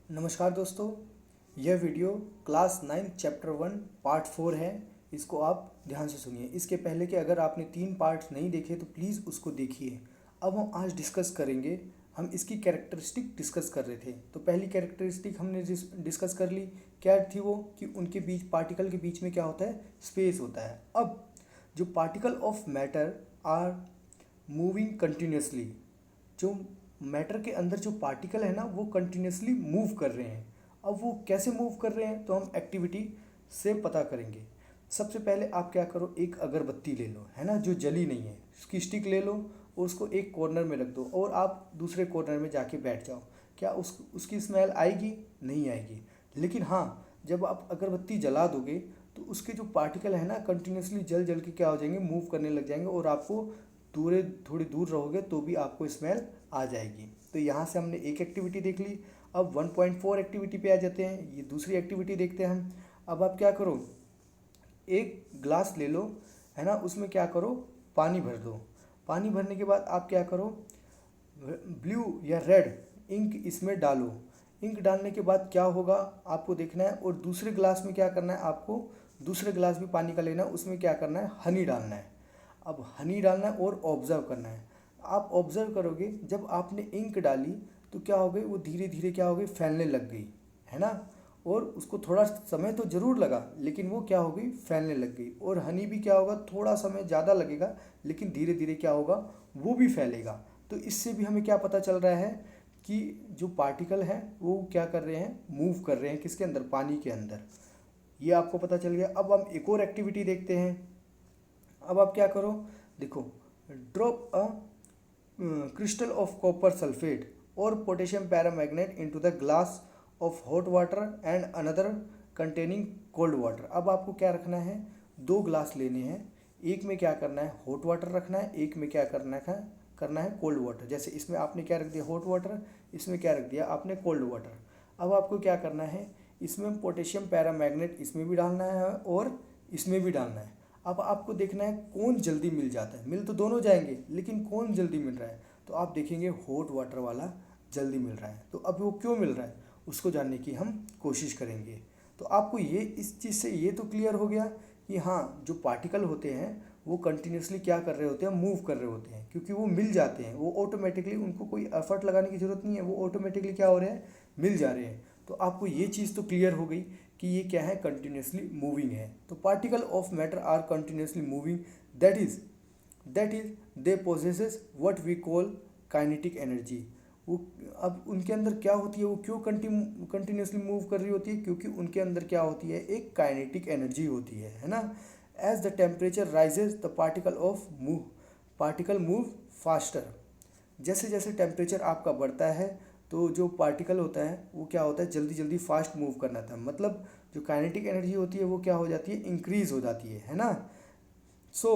नमस्कार दोस्तों, यह वीडियो क्लास 9 चैप्टर 1 पार्ट 4 है। इसको आप ध्यान से सुनिए। इसके पहले कि अगर आपने 3 पार्ट्स नहीं देखे तो प्लीज़ उसको देखिए। अब हम आज डिस्कस करेंगे, हम इसकी कैरेक्टरिस्टिक डिस्कस कर रहे थे। तो पहली कैरेक्टरिस्टिक हमने डिस्कस कर ली। क्या थी वो? कि उनके बीच, पार्टिकल के बीच में क्या होता है? स्पेस होता है। अब जो particle of matter are moving continuously, जो मैटर के अंदर जो पार्टिकल है ना वो कंटिन्यूसली मूव कर रहे हैं। अब वो कैसे मूव कर रहे हैं तो हम एक्टिविटी से पता करेंगे। सबसे पहले आप क्या करो, एक अगरबत्ती ले लो, है ना, जो जली नहीं है, उसकी स्टिक ले लो और उसको एक कॉर्नर में रख दो और आप दूसरे कॉर्नर में जाके बैठ जाओ। क्या उसकी स्मेल आएगी? नहीं आएगी। लेकिन हाँ, जब आप अगरबत्ती जला दोगे तो उसके जो पार्टिकल है ना कंटिन्यूसली जल जल के क्या हो जाएंगे, मूव करने लग जाएंगे और आपको थोड़ी दूर रहोगे तो भी आपको स्मेल आ जाएगी। तो यहाँ से हमने एक एक्टिविटी देख ली। अब 1.4 एक्टिविटी पे आ जाते हैं। ये दूसरी एक्टिविटी देखते हैं हम। अब आप क्या करो, एक ग्लास ले लो, है ना, उसमें क्या करो, पानी भर दो। पानी भरने के बाद आप क्या करो, ब्लू या रेड इंक इसमें डालो। इंक डालने के बाद क्या होगा आपको देखना है। और दूसरे ग्लास में क्या करना है आपको, दूसरे ग्लास भी पानी का लेना है, उसमें क्या करना है, हनी डालना है। अब हनी डालना है और ऑब्जर्व करना है। आप ऑब्जर्व करोगे जब आपने इंक डाली तो क्या हो गई, वो धीरे धीरे क्या हो गई, फैलने लग गई, है ना। और उसको थोड़ा समय तो ज़रूर लगा लेकिन वो क्या हो गई, फैलने लग गई। और हनी भी क्या होगा, थोड़ा समय ज़्यादा लगेगा लेकिन धीरे धीरे क्या होगा, वो भी फैलेगा। तो इससे भी हमें क्या पता चल रहा है कि जो पार्टिकल हैं वो क्या कर रहे हैं, मूव कर रहे हैं, किसके अंदर, पानी के अंदर। ये आपको पता चल गया। अब हम एक और एक्टिविटी देखते हैं। अब आप क्या करो, देखो, drop a crystal of copper sulfate or potassium paramagnet into the glass of hot water and another containing cold water। अब आपको क्या रखना है, 2 ग्लास लेने हैं। एक में क्या करना है, हॉट वाटर रखना है, एक में क्या करना है कोल्ड वाटर। जैसे इसमें आपने क्या रख दिया, हॉट वाटर, इसमें क्या रख दिया आपने, कोल्ड वाटर। अब आपको क्या करना है, इसमें पोटेशियम पैरामैग्नेट इसमें भी डालना है और इसमें भी डालना है। अब आपको देखना है कौन जल्दी मिल जाता है। मिल तो दोनों जाएंगे लेकिन कौन जल्दी मिल रहा है, तो आप देखेंगे हॉट वाटर वाला जल्दी मिल रहा है। तो अब वो क्यों मिल रहा है उसको जानने की हम कोशिश करेंगे। तो आपको ये, इस चीज़ से ये तो क्लियर हो गया कि हाँ, जो पार्टिकल होते हैं वो कंटिन्यूसली क्या कर रहे होते हैं, मूव कर रहे होते हैं, क्योंकि वो मिल जाते हैं, वो ऑटोमेटिकली, उनको कोई एफर्ट लगाने की ज़रूरत नहीं है, वो ऑटोमेटिकली क्या हो रहे हैं, मिल जा रहे हैं। तो आपको ये चीज़ तो क्लियर हो गई कि ये क्या है, कंटिन्यूसली मूविंग है। तो particle of matter are continuously moving, that is they possesses what we call kinetic energy. वो, अब उनके अंदर क्या होती है, वो क्यों कंटिन्यूसली मूव कर रही होती है, क्योंकि उनके अंदर क्या होती है, एक काइनेटिक एनर्जी होती है ना। As the temperature rises the particle move faster. जैसे जैसे टेम्परेचर आपका बढ़ता है तो जो पार्टिकल होता है वो क्या होता है, जल्दी जल्दी फास्ट मूव करना था। मतलब जो काइनेटिक एनर्जी होती है वो क्या हो जाती है, इंक्रीज हो जाती है ना। So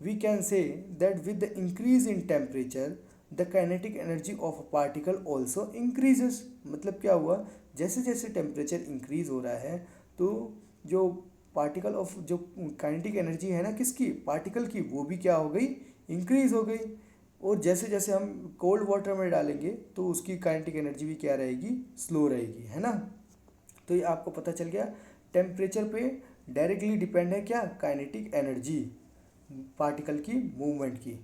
we can say that with the increase in temperature the kinetic energy of a particle also increases. मतलब क्या हुआ, जैसे जैसे टेम्परेचर इंक्रीज हो रहा है तो जो पार्टिकल ऑफ, जो काइनेटिक एनर्जी है ना किसकी, पार्टिकल की, वो भी क्या हो गई, इंक्रीज हो गई। और जैसे जैसे हम कोल्ड वाटर में डालेंगे तो उसकी काइनेटिक एनर्जी भी क्या रहेगी, स्लो रहेगी, है ना। तो ये आपको पता चल गया, टेम्परेचर पे डायरेक्टली डिपेंड है क्या, काइनेटिक एनर्जी, पार्टिकल की मूवमेंट की।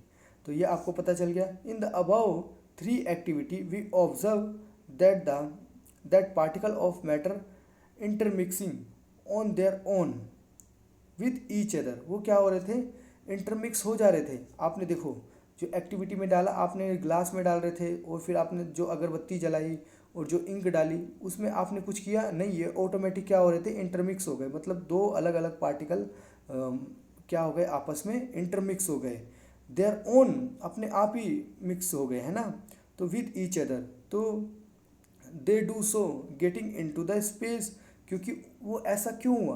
तो ये आपको पता चल गया। In the above 3 activity we observe that particle of matter intermixing on their own with each other. वो क्या हो रहे थे, इंटरमिक्स हो जा रहे थे। आपने देखो, जो एक्टिविटी में डाला, आपने ग्लास में डाल रहे थे और फिर आपने जो अगरबत्ती जलाई और जो इंक डाली उसमें आपने कुछ किया नहीं, ये ऑटोमेटिक क्या हो रहे थे, इंटरमिक्स हो गए। मतलब 2 अलग अलग पार्टिकल क्या हो गए, आपस में इंटरमिक्स हो गए, देयर ओन, अपने आप ही मिक्स हो गए, है ना। तो विद ईच अदर, तो they do so getting into the space. क्योंकि वो ऐसा क्यों हुआ,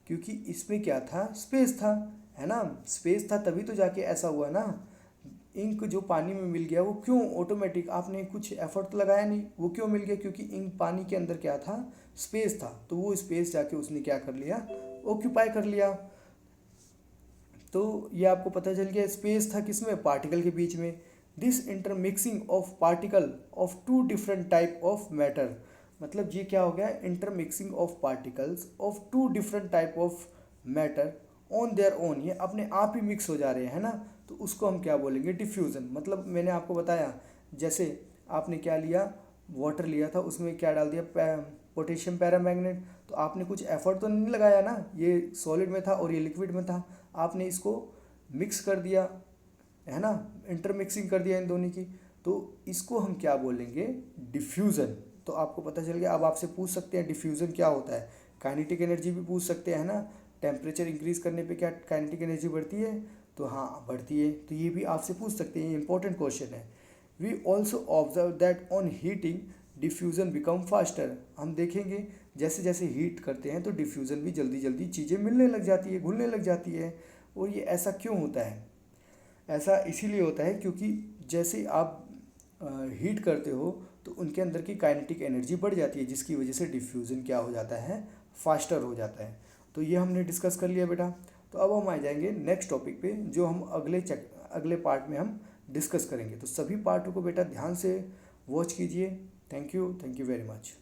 क्योंकि इसमें क्या था, स्पेस था, है ना। स्पेस था तभी तो जाके ऐसा हुआ ना। इंक जो पानी में मिल गया वो क्यों, ऑटोमेटिक, आपने कुछ एफर्ट तो लगाया नहीं, वो क्यों मिल गया, क्योंकि इंक पानी के अंदर क्या था, स्पेस था। तो वो स्पेस जाके उसने क्या कर लिया, ऑक्यूपाई कर लिया। तो ये आपको पता चल गया, स्पेस था किसमें, पार्टिकल के बीच में। This intermixing of particle of 2 different type of matter मतलब ये क्या हो गया, intermixing of particles of two different type of matter on their own, ये अपने आप ही मिक्स हो जा रहे हैं, है ना। तो उसको हम क्या बोलेंगे, डिफ्यूज़न। मतलब मैंने आपको बताया, जैसे आपने क्या लिया, वाटर लिया था, उसमें क्या डाल दिया, पोटेशियम पैरामैग्नेट। तो आपने कुछ एफर्ट तो नहीं लगाया ना, ये सॉलिड में था और ये लिक्विड में था, आपने इसको मिक्स कर दिया, है ना, इंटरमिक्सिंग कर दिया इन दोनों की। तो इसको हम क्या बोलेंगे, डिफ्यूज़न। तो आपको पता चल गया। अब आपसे पूछ सकते हैं डिफ्यूज़न क्या होता है, काइनेटिक एनर्जी भी पूछ सकते हैं ना, टेम्परेचर इंक्रीज करने पे क्या काइनेटिक एनर्जी बढ़ती है, तो हाँ बढ़ती है। तो ये भी आपसे पूछ सकते हैं, ये इंपॉर्टेंट क्वेश्चन है। We also observe that on heating diffusion become faster. हम देखेंगे जैसे जैसे हीट करते हैं तो डिफ्यूज़न भी जल्दी जल्दी चीज़ें मिलने लग जाती है, घुलने लग जाती है। और ये ऐसा क्यों होता है, ऐसा इसीलिए होता है क्योंकि जैसे आप हीट करते हो तो उनके अंदर की काइनेटिक एनर्जी बढ़ जाती है, जिसकी वजह से डिफ्यूज़न क्या हो जाता है, फास्टर हो जाता है। तो ये हमने डिस्कस कर लिया बेटा। तो अब हम आ जाएंगे नेक्स्ट टॉपिक पे, जो हम अगले पार्ट में हम डिस्कस करेंगे। तो सभी पार्टों को बेटा ध्यान से वॉच कीजिए। Thank you very much.